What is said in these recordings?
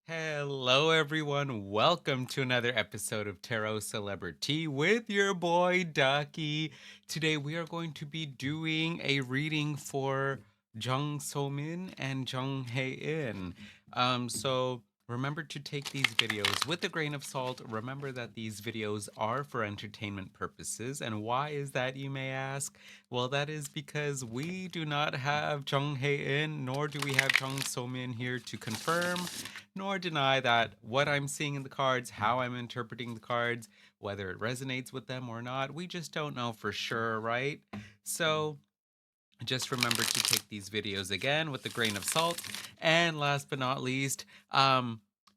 Hello, everyone. Welcome to another episode of TarotCelebritea with your boy Ducky. Today, we are going to be doing a reading for Jung So-min and Jung Hae-in. So remember to take these videos with a grain of salt. Remember that these videos are for entertainment purposes. And why is that, you may ask? Well, that is because we do not have Jung Hae-in, nor do we have Jung So-min here to confirm nor deny that what I'm seeing in the cards, how I'm interpreting the cards, whether it resonates with them or not, we just don't know for sure, right? So just remember to take these videos again with a grain of salt. And last but not least,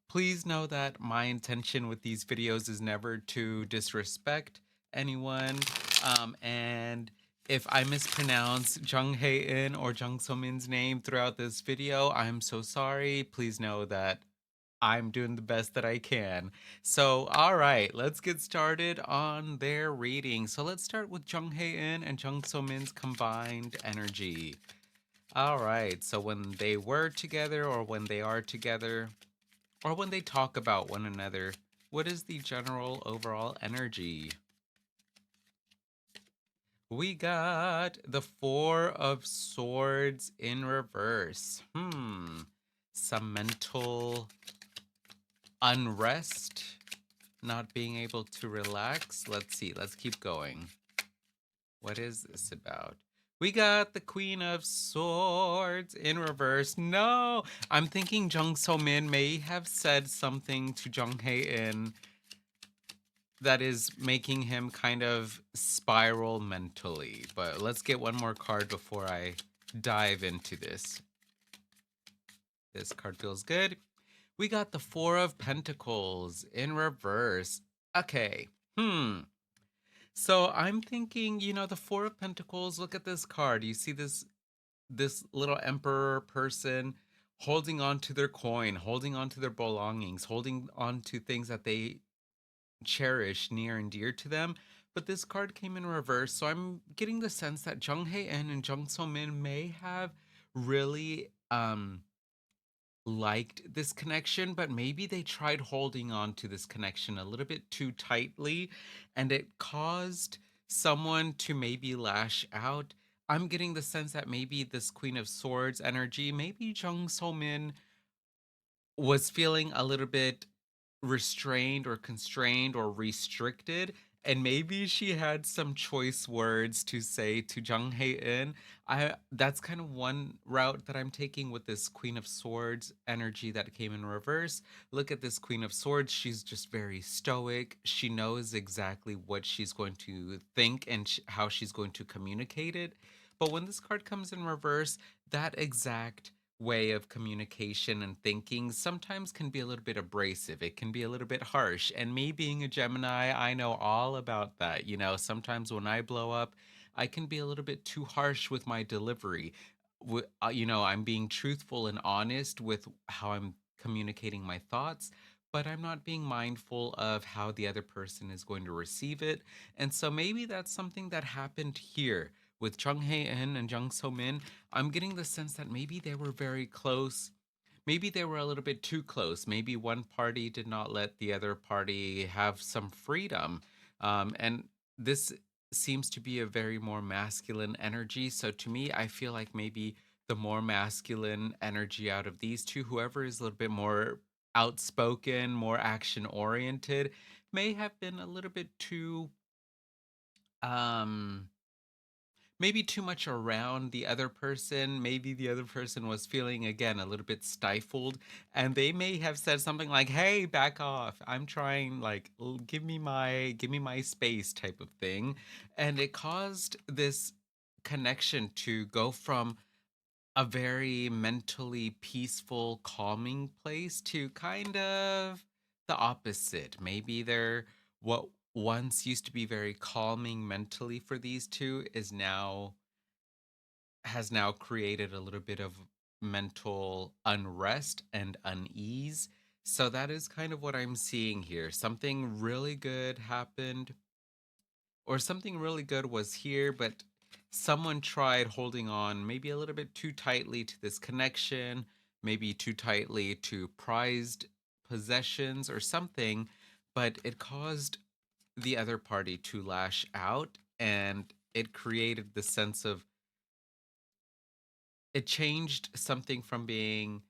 please know that my intention with these videos is never to disrespect anyone. And if I mispronounce Jung Hae-in or Jung So-min's name throughout this video, I'm so sorry. Please know that I'm doing the best that I can. So, all right, let's get started on their reading. So, let's start with Jung Hae-in and Jung So-min's combined energy. All right, so when they were together, or when they are together, or when they talk about one another, what is the general overall energy? We got the Four of Swords in reverse. Some mental unrest, not being able to relax. Let's see. Let's keep going. What is this about? We got the Queen of Swords in reverse. No, I'm thinking Jung So-min may have said something to Jung Hae-in that is making him kind of spiral mentally. But let's get one more card before I dive into this. This card feels good. We got the Four of Pentacles in reverse. Okay. So I'm thinking, the Four of Pentacles, look at this card. You see this little emperor person holding on to their coin, holding on to their belongings, holding on to things that they cherish near and dear to them. But this card came in reverse, so I'm getting the sense that Jung Hae-in and Jung So-min may have really liked this connection, but maybe they tried holding on to this connection a little bit too tightly, and it caused someone to maybe lash out. I'm getting the sense that maybe this Queen of Swords energy, maybe Jung So-min was feeling a little bit restrained or constrained or restricted, and maybe she had some choice words to say to Jung Hae-in. I That's kind of one route that I'm taking with this Queen of Swords energy that came in reverse. Look at this Queen of Swords. She's just very stoic. She knows exactly what she's going to think and how she's going to communicate it. But when this card comes in reverse, that exact way of communication and thinking sometimes can be a little bit abrasive. It can be a little bit harsh. And me being a Gemini, I know all about that. Sometimes when I blow up, I can be a little bit too harsh with my delivery. I'm being truthful and honest with how I'm communicating my thoughts, but I'm not being mindful of how the other person is going to receive it. And so maybe that's something that happened here with Chung Hae-in and Jung So-min. I'm getting the sense that maybe they were very close. Maybe they were a little bit too close. Maybe one party did not let the other party have some freedom. And this seems to be a very more masculine energy. So to me, I feel like maybe the more masculine energy out of these two, whoever is a little bit more outspoken, more action oriented, may have been a little bit too um maybe too much around the other person. Maybe the other person was feeling, again, a little bit stifled, and they may have said something like, "Hey, back off. I'm trying, like, give me my space," type of thing. And it caused this connection to go from a very mentally peaceful, calming place to kind of the opposite. Maybe they're what once used to be very calming mentally for these two is now has now created a little bit of mental unrest and unease. So that is kind of what I'm seeing here. Something really good happened, or something really good was here, but someone tried holding on maybe a little bit too tightly to this connection, maybe too tightly to prized possessions or something, but it caused the other party to lash out, and it created the sense of, it changed something from being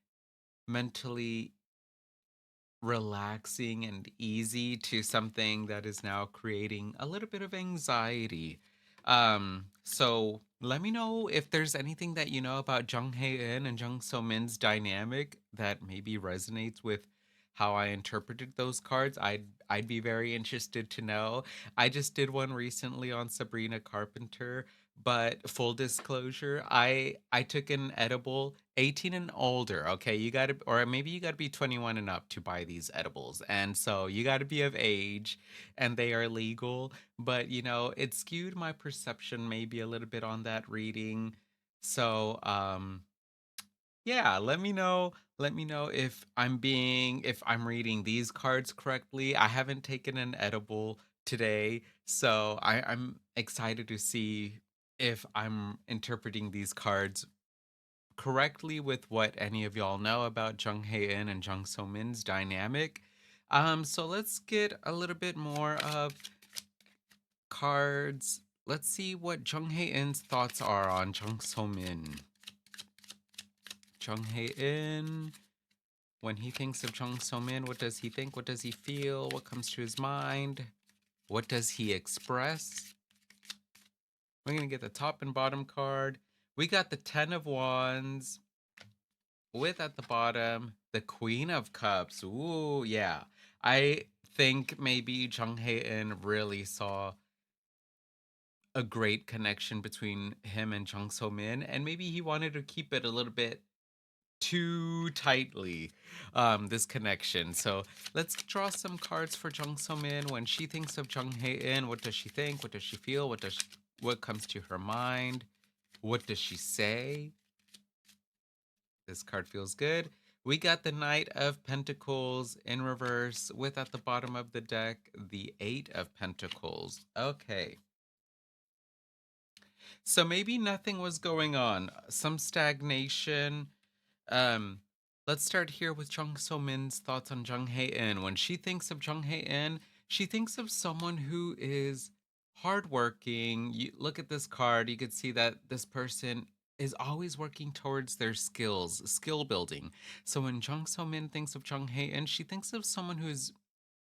mentally relaxing and easy to something that is now creating a little bit of anxiety. So let me know if there's anything that you know about Jung Hae-in and Jung So-min's dynamic that maybe resonates with how I interpreted those cards. I'd be very interested to know. I just did one recently on Sabrina Carpenter, but full disclosure, I took an edible 18 and older. Okay, you got to, or maybe you got to be 21 and up to buy these edibles. And so you got to be of age and they are legal, but it skewed my perception maybe a little bit on that reading. So, yeah, let me know if I'm reading these cards correctly. I haven't taken an edible today, so I'm excited to see if I'm interpreting these cards correctly with what any of y'all know about Jung Hae-in and Jung So-min's dynamic. So let's get a little bit more of cards. Let's see what Jung Hae-in's thoughts are on Jung So-min. Jung Hae-in, when he thinks of Jung So-min, what does he think? What does he feel? What comes to his mind? What does he express? We're going to get the top and bottom card. We got the 10 of Wands with at the bottom the Queen of Cups. Ooh, yeah. I think maybe Jung Hae-in really saw a great connection between him and Jung So-min, and maybe he wanted to keep it a little bit too tightly, this connection. So let's draw some cards for Jung So-min. When she thinks of Jung Hae-in, what does she think? What does she feel? What comes to her mind? What does she say? This card feels good. We got the Knight of Pentacles in reverse with at the bottom of the deck the Eight of Pentacles. Okay. So maybe nothing was going on. Some stagnation. Um, let's start here with Jung So-min's thoughts on Jung Hae-in. When she thinks of Jung Hae-in, she thinks of someone who is hardworking. You look at this card, you could see that this person is always working towards their skills, skill building. So when Jung So-min thinks of Jung Hae-in, she thinks of someone who's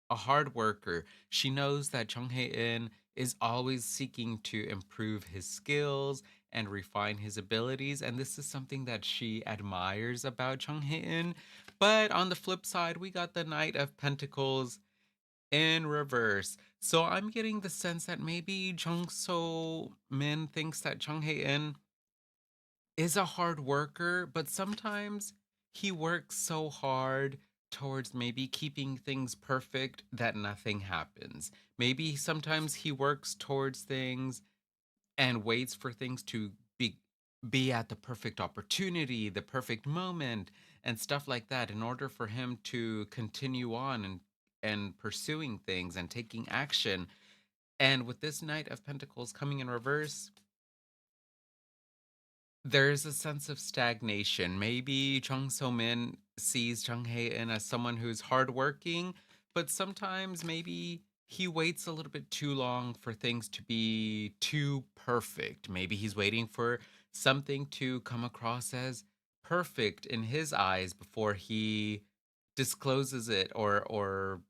a hard worker. She knows that Jung Hae-in is always seeking to improve his skills and refine his abilities, and this is something that she admires about Jung Hae-in. But on the flip side, we got the Knight of Pentacles in reverse. So I'm getting the sense that maybe Jung So-min thinks that Jung Hae-in is a hard worker, but sometimes he works so hard towards maybe keeping things perfect that nothing happens. Maybe sometimes he works towards things and waits for things to be at the perfect opportunity, the perfect moment, and stuff like that in order for him to continue on and pursuing things and taking action. And with this Knight of Pentacles coming in reverse, there's a sense of stagnation. Maybe Jung So-min sees Jung Hae-in as someone who's hardworking, but sometimes maybe he waits a little bit too long for things to be too perfect. Maybe he's waiting for something to come across as perfect in his eyes before he discloses it or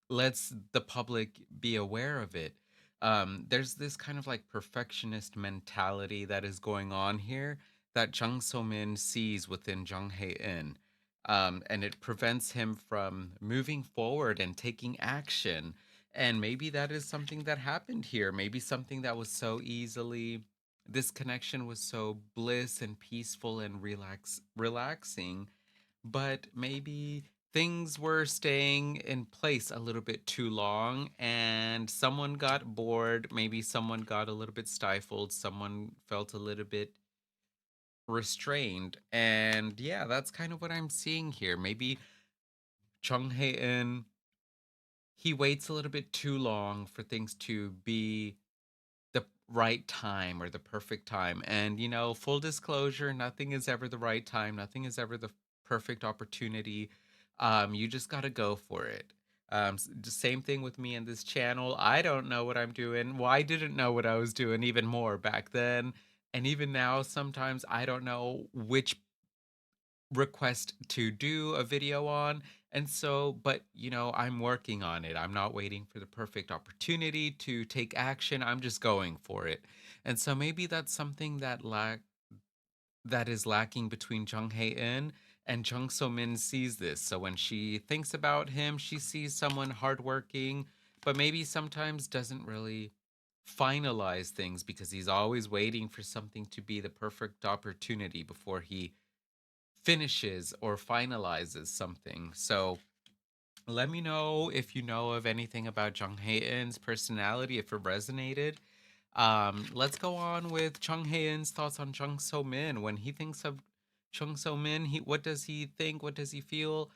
lets the public be aware of it. There's this kind of like perfectionist mentality that is going on here that Jung So-min sees within Jung Hae-in. And it prevents him from moving forward and taking action. And maybe that is something that happened here. Maybe something that was so easily, this connection was so bliss and peaceful and relaxing, but maybe things were staying in place a little bit too long and someone got bored, maybe someone got a little bit stifled, someone felt a little bit restrained. And yeah, that's kind of what I'm seeing here. Maybe Chung Hae-in, he waits a little bit too long for things to be the right time or the perfect time. And full disclosure, nothing is ever the right time, nothing is ever the perfect opportunity. You just gotta go for it. The same thing with me and this channel. I don't know what I'm doing. Well, I didn't know what I was doing even more back then. And even now, sometimes I don't know which request to do a video on. And so, but I'm working on it. I'm not waiting for the perfect opportunity to take action. I'm just going for it. And so maybe that's something that is lacking between Jung Hae-in and Jung So-min sees this. So when she thinks about him, she sees someone hardworking, but maybe sometimes doesn't really finalize things because he's always waiting for something to be the perfect opportunity before he finishes or finalizes something. So let me know if you know of anything about Jung Hae-in's personality, if it resonated. Let's go on with Jung Hae-in's thoughts on Jung So-min. When he thinks of Jung So-min, what does he think? What does he feel?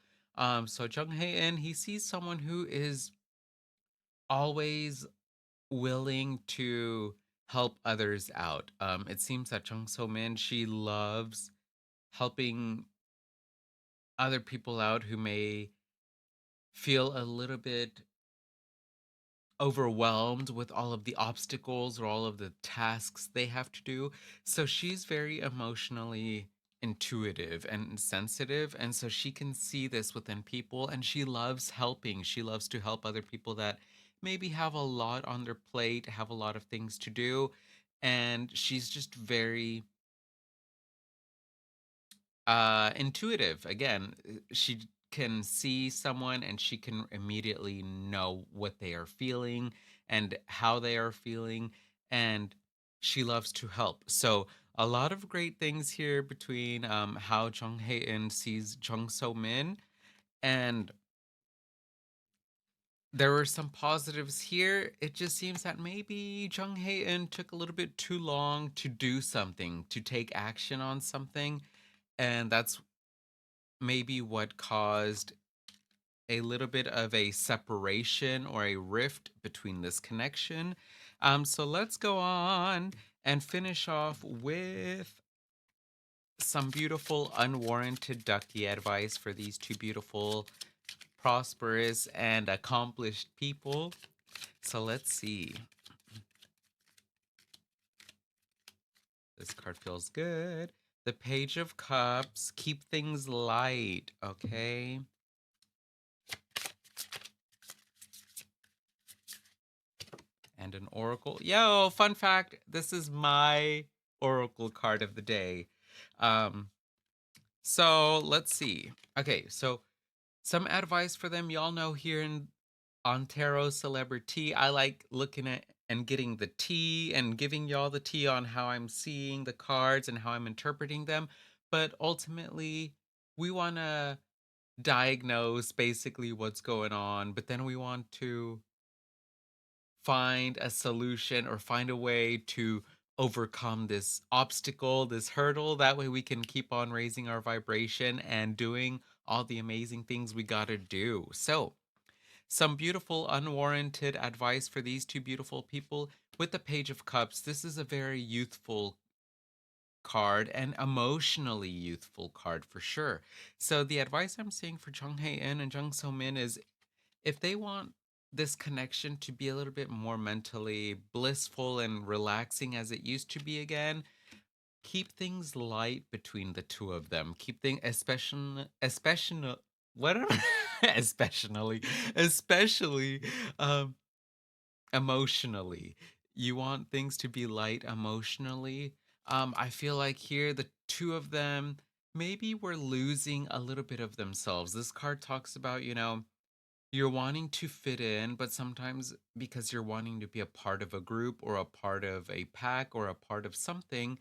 So Jung Hae-in, he sees someone who is always willing to help others out. It seems that Jung So-min, she loves helping other people out who may feel a little bit overwhelmed with all of the obstacles or all of the tasks they have to do. So she's very emotionally intuitive and sensitive. And so she can see this within people and she loves helping. She loves to help other people that maybe have a lot on their plate, have a lot of things to do. And she's just very intuitive. Again, she can see someone and she can immediately know what they are feeling and how they are feeling, and she loves to help. So a lot of great things here between how Jung Hae-in sees Jung So-min, and there were some positives here. It just seems that maybe Jung Hae-in took a little bit too long to do something, to take action on something, and that's maybe what caused a little bit of a separation or a rift between this connection. So let's go on and finish off with some beautiful unwarranted ducky advice for these two beautiful, prosperous, and accomplished people. So let's see. This card feels good. The Page of Cups. Keep things light, okay? And an oracle. Yo, fun fact, this is my oracle card of the day. Um, so let's see. Okay, so some advice for them. Y'all know here in on TarotCelebritea, I like looking at and getting the tea and giving y'all the tea on how I'm seeing the cards and how I'm interpreting them. But ultimately, we want to diagnose basically what's going on, but then we want to find a solution or find a way to overcome this obstacle, this hurdle. That way we can keep on raising our vibration and doing all the amazing things we got to do. So, some beautiful, unwarranted advice for these two beautiful people with the Page of Cups. This is a very youthful card and emotionally youthful card for sure. So, the advice I'm seeing for Jung Hae-in and Jung So-min is if they want this connection to be a little bit more mentally blissful and relaxing as it used to be again, keep things light between the two of them. Keep things especially what am especially um emotionally. You want things to be light emotionally. I feel like here the two of them maybe were losing a little bit of themselves. This card talks about, you're wanting to fit in, but sometimes because you're wanting to be a part of a group or a part of a pack or a part of something,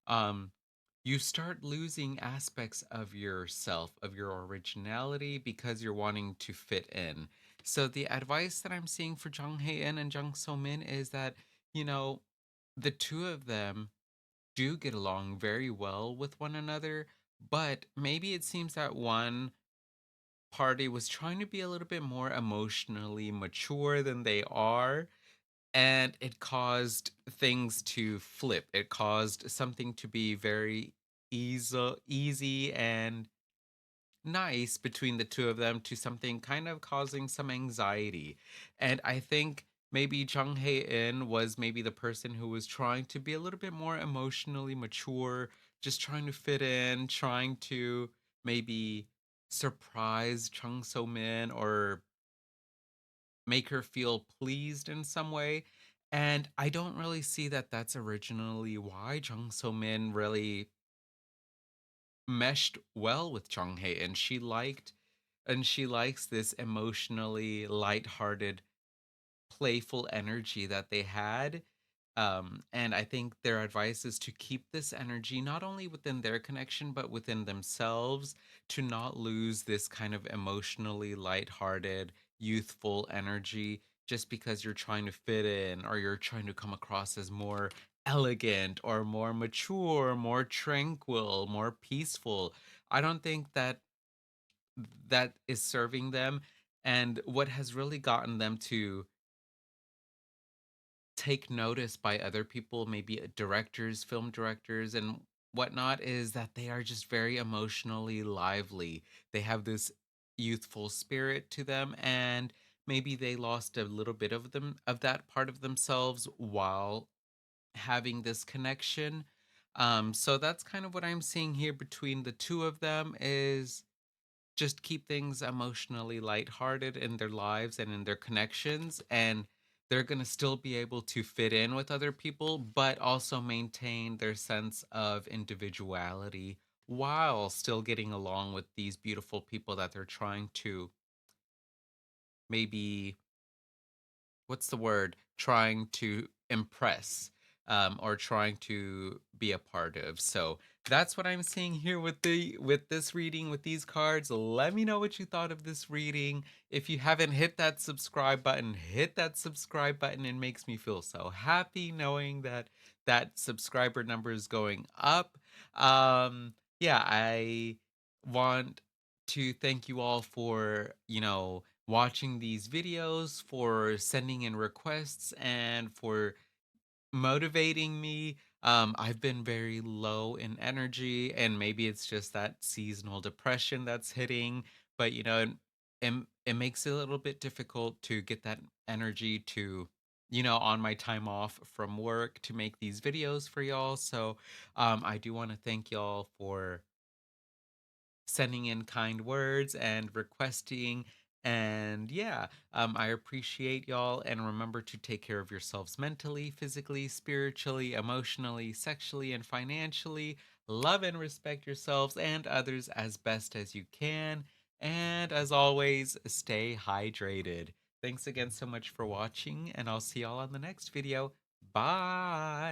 um, you start losing aspects of yourself, of your originality, because you're wanting to fit in. So the advice that I'm seeing for Jung Hae-in and Jung So-min is that, you know, the two of them do get along very well with one another, but maybe it seems that one party was trying to be a little bit more emotionally mature than they are, and it caused things to flip. It caused something to be very easy and nice between the two of them to something kind of causing some anxiety. And I think maybe Jung Hae-in was maybe the person who was trying to be a little bit more emotionally mature, just trying to fit in, trying to maybe surprise Jung So-min or make her feel pleased in some way. And I don't really see that that's originally why Jung So-min really meshed well with Jung Hae, and she likes this emotionally lighthearted, playful energy that they had. And I think their advice is to keep this energy not only within their connection, but within themselves, to not lose this kind of emotionally lighthearted, youthful energy just because you're trying to fit in or you're trying to come across as more elegant or more mature, more tranquil, more peaceful. I don't think that that is serving them. And what has really gotten them to take notice by other people, maybe directors, film directors, and whatnot, is that they are just very emotionally lively. They have this youthful spirit to them, and maybe they lost a little bit of them of that part of themselves while having this connection. So that's kind of what I'm seeing here between the two of them is just keep things emotionally lighthearted in their lives and in their connections, and they're going to still be able to fit in with other people but also maintain their sense of individuality while still getting along with these beautiful people that they're trying to maybe, what's the word, trying to impress, or trying to be a part of. So that's what I'm seeing here with this reading, with these cards. Let me know what you thought of this reading. If you haven't hit that subscribe button, hit that subscribe button. It makes me feel so happy knowing that that subscriber number is going up. Yeah, I want to thank you all for, watching these videos, for sending in requests, and for motivating me. I've been very low in energy, and maybe it's just that seasonal depression that's hitting, but it makes it a little bit difficult to get that energy to, on my time off from work to make these videos for y'all. So I do want to thank y'all for sending in kind words and requesting. And yeah, I appreciate y'all. And remember to take care of yourselves mentally, physically, spiritually, emotionally, sexually, and financially. Love and respect yourselves and others as best as you can. And as always, stay hydrated. Thanks again so much for watching, and I'll see y'all on the next video. Bye.